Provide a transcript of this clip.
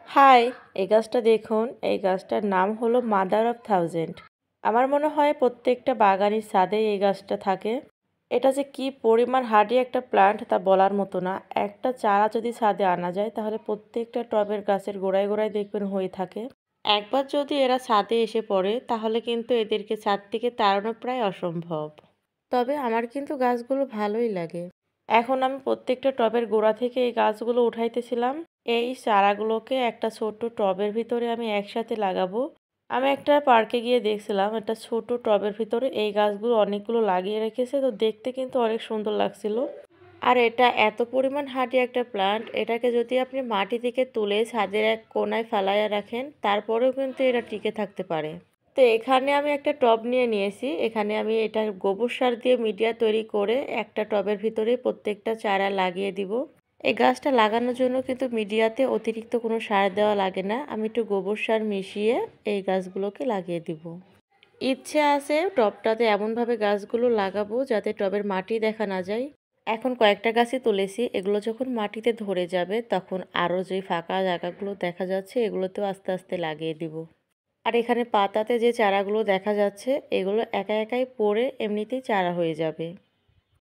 High, এই গাছটা দেখুন। এই গাছটার নাম হলো মাদার অফ থাউজেন্ড। আমার মনে হয় প্রত্যেকটা বাগানের ছাদে এই গাছটা থাকে। এটা যে কি পরিমাণ হার্ডি একটা প্লান্ট তা বলার মতো না। একটা চারা যদি ছাদে আনা যায় তাহলে প্রত্যেকটা টবের গাছের গোড়ায় গোড়ায় দেখবেন হয়ে থাকে। একবার যদি এরা ছাদে এসে পড়ে তাহলে কিন্তু এদেরকে ছাদ থেকে তাড়ানো প্রায় অসম্ভব। তবে আমার কিন্তু গাছগুলো ভালোই লাগে। এখন আমি প্রত্যেকটা টবের গোড়া থেকে এই গাছগুলো উঠাইতেছিলাম। এই চারাগুলোকে একটা ছোট্ট টবের ভিতরে আমি একসাথে লাগাবো। আমি একটা পার্কে গিয়ে দেখছিলাম একটা ছোট টবের ভিতরে এই গাছগুলো অনেকগুলো লাগিয়ে রেখেছে, তো দেখতে কিন্তু অনেক সুন্দর লাগছিল। আর এটা এত পরিমাণ হার্ডি একটা প্লান্ট, এটাকে যদি আপনি মাটি থেকে তুলে ছাদের এক কোনায় ফেলাইয়া রাখেন তারপরেও কিন্তু এটা টিকে থাকতে পারে। তো এখানে আমি একটা টব নিয়ে নিয়েছি। এখানে আমি এটা গোবর সার দিয়ে মিডিয়া তৈরি করে একটা টবের ভিতরে প্রত্যেকটা চারা লাগিয়ে দিব। এই গাছটা লাগানোর জন্য কিন্তু মিডিয়াতে অতিরিক্ত কোনো সার দেওয়া লাগে না। আমি একটু গোবর সার মিশিয়ে এই গাছগুলোকে লাগিয়ে দিব। ইচ্ছে আছে টবটাতে এমনভাবে গাছগুলো লাগাবো যাতে টবের মাটি দেখা না যায়। এখন কয়েকটা গাছই তুলেছি, এগুলো যখন মাটিতে ধরে যাবে তখন আরও যে ফাঁকা জায়গাগুলো দেখা যাচ্ছে এগুলোতেও আস্তে আস্তে লাগিয়ে দিব। আর এখানে পাতাতে যে চারাগুলো দেখা যাচ্ছে এগুলো একা একাই পড়ে এমনিতেই চারা হয়ে যাবে।